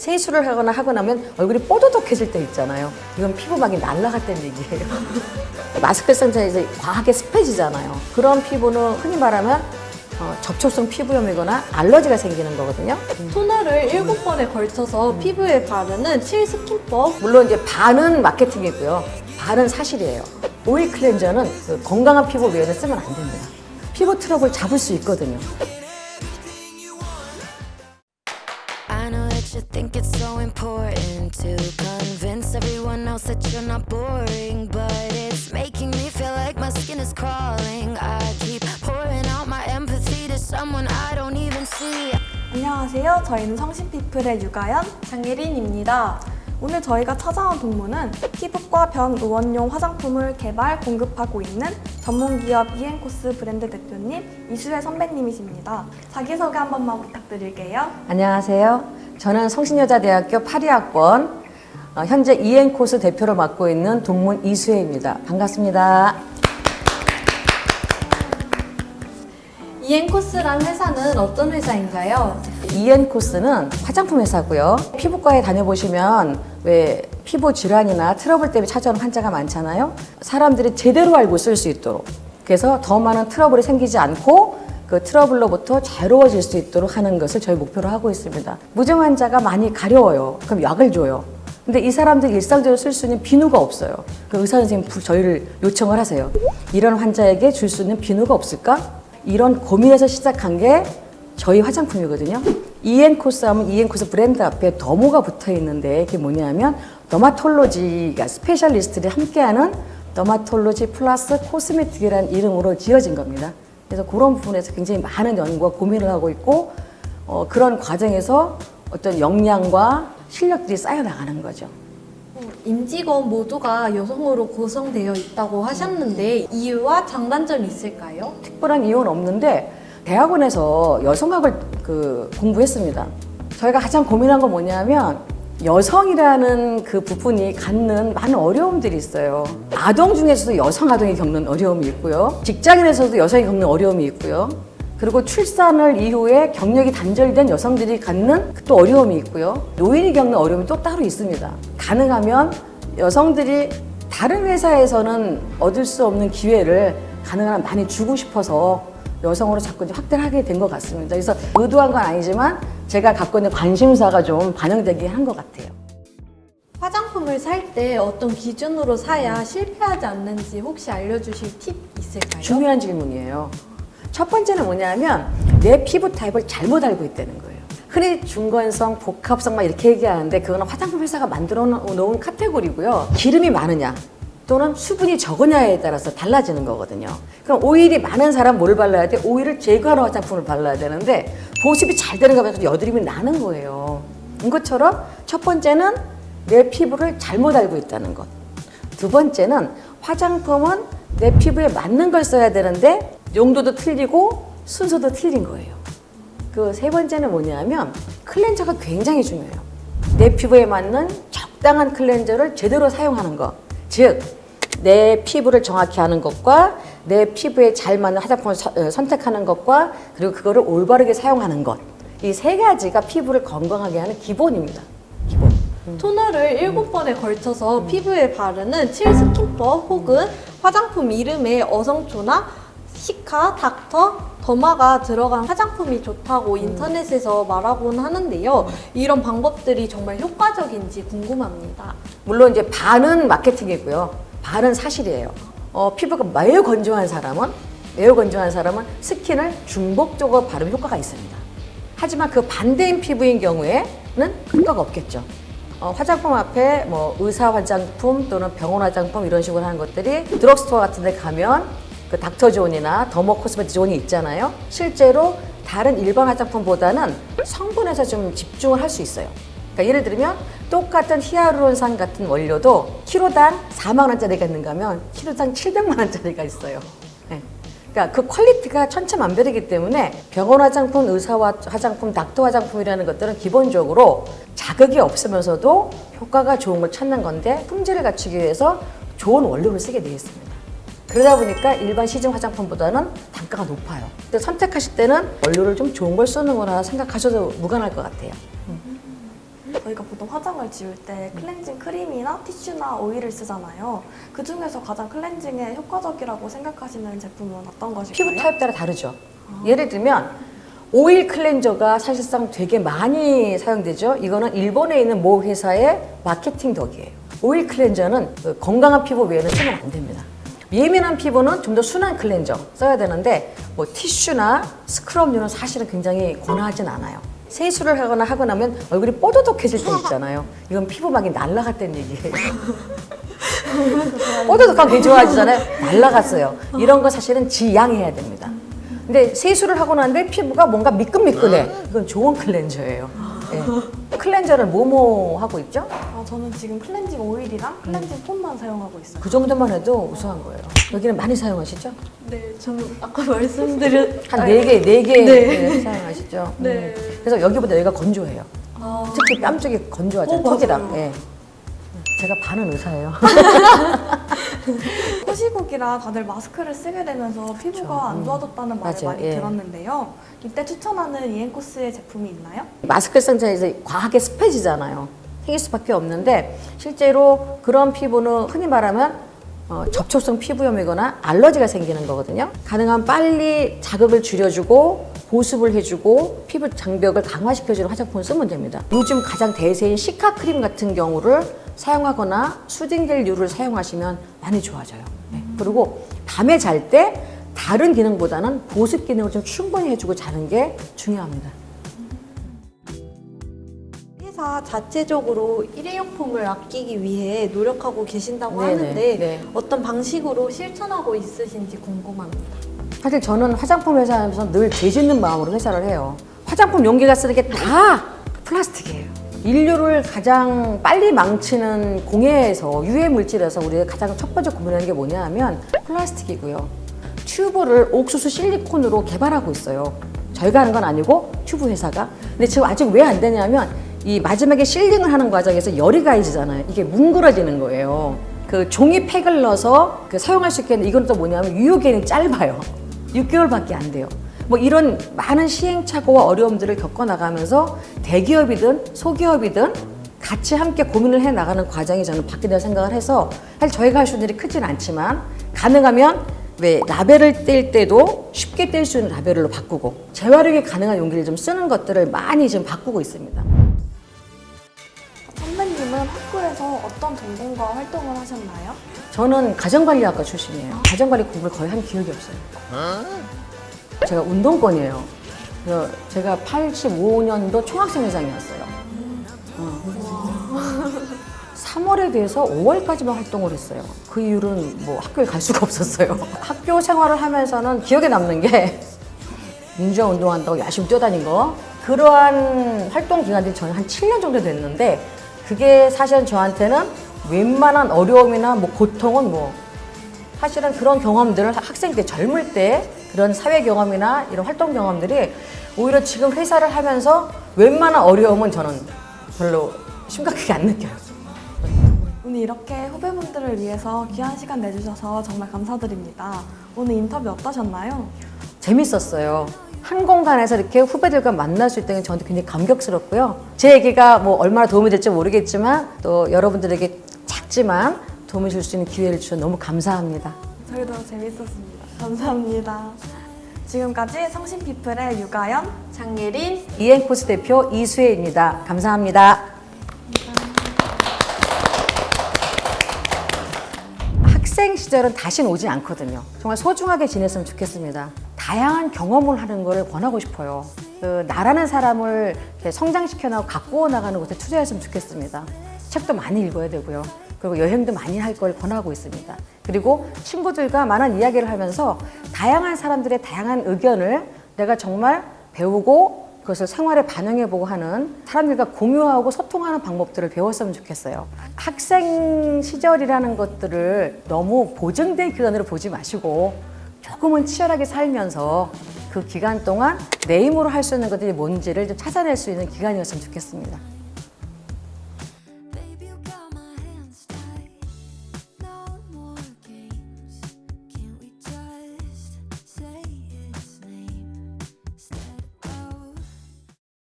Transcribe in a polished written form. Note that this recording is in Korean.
세수를 하고 나면 얼굴이 뽀드덕해질 때 있잖아요. 이건 피부막이 날아갔다는 얘기예요. 마스크 쓰면 이제 과하게 습해지잖아요. 그런 피부는 흔히 말하면 접촉성 피부염이거나 알러지가 생기는 거거든요. 토너를 7번에 걸쳐서 피부에 바르는 칠스킨법. 물론 이제 반은 마케팅이고요. 반은 사실이에요. 오일 클렌저는 그 건강한 피부 위에는 쓰면 안 됩니다. 피부 트러블 잡을 수 있거든요. I know that you think it's so important to convince everyone else that you're not boring, but it's making me feel like my skin is crawling. I keep pouring out my empathy to someone I don't even see. 안녕하세요. 저희는 성신피플의 유가연, 장예린입니다. 오늘 저희가 찾아온 동무는 피부과 변 의원용 화장품을 개발, 공급하고 있는 전문기업 이엔코스 브랜드 대표님 이수혜 선배님이십니다. 자기소개 한 번만 부탁드릴게요. 안녕하세요. 저는 성신여자대학교 82학번 현재 이엔코스 대표를 맡고 있는 동문 이수혜입니다. 반갑습니다. 이엔코스란 회사는 어떤 회사인가요? 이엔코스는 화장품 회사고요. 피부과에 다녀보시면 왜 피부 질환이나 트러블 때문에 찾아오는 환자가 많잖아요. 사람들이 제대로 알고 쓸 수 있도록, 그래서 더 많은 트러블이 생기지 않고 그 트러블로부터 자유로워질 수 있도록 하는 것을 저희 목표로 하고 있습니다. 무증 환자가 많이 가려워요. 그럼 약을 줘요. 근데 이 사람들이 일상적으로 쓸 수 있는 비누가 없어요. 그 의사 선생님 저희를 요청을 하세요. 이런 환자에게 줄 수 있는 비누가 없을까? 이런 고민에서 시작한 게 저희 화장품이거든요. 이엔코스 하면 이엔코스 브랜드 앞에 더모가 붙어 있는데 그게 뭐냐면 더마톨로지가 스페셜리스트들이 함께하는 더마톨로지 플러스 코스메틱이라는 이름으로 지어진 겁니다. 그래서 그런 부분에서 굉장히 많은 연구와 고민을 하고 있고 그런 과정에서 어떤 역량과 실력들이 쌓여 나가는 거죠. 임직원 모두가 여성으로 구성되어 있다고 하셨는데 이유와 장단점이 있을까요? 특별한 이유는 없는데 대학원에서 여성학을 공부했습니다. 저희가 가장 고민한 건 뭐냐면 여성이라는 그 부분이 갖는 많은 어려움들이 있어요. 아동 중에서도 여성 아동이 겪는 어려움이 있고요. 직장인에서도 여성이 겪는 어려움이 있고요. 그리고 출산을 이후에 경력이 단절된 여성들이 갖는 또 어려움이 있고요. 노인이 겪는 어려움이 또 따로 있습니다. 가능하면 여성들이 다른 회사에서는 얻을 수 없는 기회를 가능한 많이 주고 싶어서 여성으로 자꾸 확대를 하게 된 것 같습니다. 그래서 의도한 건 아니지만 제가 갖고 있는 관심사가 좀 반영되긴 한 것 같아요. 화장품을 살 때 어떤 기준으로 사야 실패하지 않는지 혹시 알려주실 팁 있을까요? 중요한 질문이에요. 첫 번째는 뭐냐면 내 피부 타입을 잘못 알고 있다는 거예요. 흔히 중건성, 복합성 막 이렇게 얘기하는데 그거는 화장품 회사가 만들어 놓은 카테고리고요. 기름이 많으냐 또는 수분이 적으냐에 따라서 달라지는 거거든요. 그럼 오일이 많은 사람 뭘 발라야 돼? 오일을 제거하는 화장품을 발라야 되는데 보습이 잘 되는 거 보면 여드름이 나는 거예요. 이것처럼 첫 번째는 내 피부를 잘못 알고 있다는 것. 두 번째는 화장품은 내 피부에 맞는 걸 써야 되는데 용도도 틀리고 순서도 틀린 거예요. 그 세 번째는 뭐냐면 클렌저가 굉장히 중요해요. 내 피부에 맞는 적당한 클렌저를 제대로 사용하는 것. 즉, 내 피부를 정확히 아는 것과 내 피부에 잘 맞는 화장품을 선택하는 것과 그리고 그거를 올바르게 사용하는 것. 이 세 가지가 피부를 건강하게 하는 기본입니다. 기본. 토너를 7번에 걸쳐서 피부에 바르는 칠스킨법 혹은 화장품 이름에 어성초나 시카, 닥터, 더마가 들어간 화장품이 좋다고 인터넷에서 말하곤 하는데요. 이런 방법들이 정말 효과적인지 궁금합니다. 물론 이제 반은 마케팅이고요. 반은 사실이에요. 피부가 매우 건조한 사람은 스킨을 중복적으로 바르면 효과가 있습니다. 하지만 그 반대인 피부인 경우에는 효과가 없겠죠. 화장품 앞에 뭐 의사 화장품 또는 병원 화장품 이런 식으로 하는 것들이 드럭스토어 같은 데 가면 그 닥터존이나 더모 코스메틱 존이 있잖아요. 실제로 다른 일반 화장품보다는 성분에서 좀 집중을 할 수 있어요. 그러니까 예를 들면 똑같은 히아루론산 같은 원료도 키로당 4만 원짜리가 있는가 하면 키로당 700만 원짜리가 있어요. 네. 그러니까 그 퀄리티가 천차만별이기 때문에 병원 화장품, 의사 화장품, 닥터 화장품이라는 것들은 기본적으로 자극이 없으면서도 효과가 좋은 걸 찾는 건데 품질을 갖추기 위해서 좋은 원료를 쓰게 되어 있습니다. 그러다 보니까 일반 시중 화장품보다는 단가가 높아요. 근데 선택하실 때는 원료를 좀 좋은 걸 쓰는 거나 생각하셔도 무관할 것 같아요. 저희가 보통 화장을 지울 때 클렌징 크림이나 티슈나 오일을 쓰잖아요. 그 중에서 가장 클렌징에 효과적이라고 생각하시는 제품은 어떤 것일까요? 피부 타입 따라 다르죠. 예를 들면 오일 클렌저가 사실상 되게 많이 사용되죠. 이거는 일본에 있는 모 회사의 마케팅 덕이에요. 오일 클렌저는 그 건강한 피부 외에는 쓰면 안 됩니다. 예민한 피부는 좀 더 순한 클렌저 써야 되는데 뭐 티슈나 스크럽류는 사실은 굉장히 권하진 않아요. 세수를 하거나 하고 나면 얼굴이 뽀드득해질 때 있잖아요. 이건 피부막이 날아갔다는 얘기예요. 뽀드득하고 되게 좋아지잖아요. 날아갔어요. 이런 거 사실은 지양해야 됩니다. 근데 세수를 하고 나는데 피부가 뭔가 미끈미끈해. 이건 좋은 클렌저예요. 네. 클렌저를 뭐뭐 하고 있죠? 저는 지금 클렌징 오일이랑 클렌징 폼만 사용하고 있어요. 그 정도만 해도 우수한 거예요. 여기는 많이 사용하시죠? 네, 저는 아까 말씀드린 한 4개 네. 네, 사용하시죠? 네. 그래서 여기보다 여기가 건조해요. 아, 특히 뺨 쪽이 건조하죠. 맞아요. 턱이랑. 예. 제가 반은 의사예요. 코시국이라 다들 마스크를 쓰게 되면서 피부가 안 좋아졌다는 말을 맞아요. 많이 예. 들었는데요. 이때 추천하는 이엔코스의 제품이 있나요? 마스크 상자에 이제 과하게 습해지잖아요. 생길 수밖에 없는데 실제로 그런 피부는 흔히 말하면 접촉성 피부염이거나 알러지가 생기는 거거든요. 가능한 빨리 자극을 줄여주고 보습을 해주고 피부 장벽을 강화시켜주는 화장품을 쓰면 됩니다. 요즘 가장 대세인 시카 크림 같은 경우를 사용하거나 수딩겔류를 사용하시면 많이 좋아져요. 네. 그리고 밤에 잘 때 다른 기능보다는 보습 기능을 좀 충분히 해주고 자는 게 중요합니다. 회사 자체적으로 일회용품을 아끼기 위해 노력하고 계신다고 네네, 하는데 네. 어떤 방식으로 실천하고 있으신지 궁금합니다. 사실 저는 화장품 회사에서 늘 죄짓는 마음으로 회사를 해요. 화장품 용기가 쓰는 게 다 플라스틱이에요. 인류를 가장 빨리 망치는 공해에서 유해 물질에서 우리가 가장 첫 번째 고민하는 게 뭐냐 하면 플라스틱이고요. 튜브를 옥수수 실리콘으로 개발하고 있어요. 저희가 하는 건 아니고 튜브 회사가. 근데 지금 아직 왜 안 되냐면 이 마지막에 실링을 하는 과정에서 열이 가해지잖아요. 이게 뭉그러지는 거예요. 그 종이팩을 넣어서 그 사용할 수 있게 하는 이건 또 뭐냐면 유효기간이 짧아요. 6개월밖에 안 돼요. 뭐 이런 많은 시행착오와 어려움들을 겪어나가면서 대기업이든 소기업이든 같이 함께 고민을 해 나가는 과정이 저는 바뀐다고 생각을 해서 사실 저희가 할 수 있는 일이 크진 않지만 가능하면 왜 라벨을 뗄 때도 쉽게 뗄 수 있는 라벨로 바꾸고 재활용이 가능한 용기를 좀 쓰는 것들을 많이 지금 바꾸고 있습니다. 선배님은 학교에서 어떤 전공과 활동을 하셨나요? 저는 가정관리학과 출신이에요. 가정관리 공부를 거의 한 기억이 없어요. 제가 운동권이에요. 그래서 제가 85년도 총학생회장이었어요. 3월에 대해서 5월까지만 활동을 했어요. 그 이후로는 뭐 학교에 갈 수가 없었어요. 학교 생활을 하면서는 기억에 남는 게 민주화 운동한다고 열심히 뛰어다닌 거. 그러한 활동 기간들이 저는 한 7년 정도 됐는데 그게 사실은 저한테는 웬만한 어려움이나 뭐 고통은 뭐 사실은 그런 경험들을 학생 때 젊을 때 그런 사회 경험이나 이런 활동 경험들이 오히려 지금 회사를 하면서 웬만한 어려움은 저는 별로 심각하게 안 느껴요. 오늘 이렇게 후배분들을 위해서 귀한 시간 내주셔서 정말 감사드립니다. 오늘 인터뷰 어떠셨나요? 재밌었어요. 한 공간에서 이렇게 후배들과 만날 수 있다는 게 저한테 굉장히 감격스럽고요. 제 얘기가 뭐 얼마나 도움이 될지 모르겠지만 또 여러분들에게 작지만 도움이 줄 수 있는 기회를 주셔서 너무 감사합니다. 저희도 재밌었습니다. 감사합니다. 지금까지 성심피플의 유가연, 장예린, 이엔코스 대표 이수혜입니다. 감사합니다. 학생 시절은 다시는 오지 않거든요. 정말 소중하게 지냈으면 좋겠습니다. 다양한 경험을 하는 걸 권하고 싶어요. 나라는 사람을 이렇게 성장시켜나가고 가꾸어 나가는 곳에 투자했으면 좋겠습니다. 책도 많이 읽어야 되고요. 그리고 여행도 많이 할 걸 권하고 있습니다. 그리고 친구들과 많은 이야기를 하면서 다양한 사람들의 다양한 의견을 내가 정말 배우고 그것을 생활에 반영해보고 하는 사람들과 공유하고 소통하는 방법들을 배웠으면 좋겠어요. 학생 시절이라는 것들을 너무 보증된 기간으로 보지 마시고 조금은 치열하게 살면서 그 기간 동안 내 힘으로 할 수 있는 것들이 뭔지를 좀 찾아낼 수 있는 기간이었으면 좋겠습니다.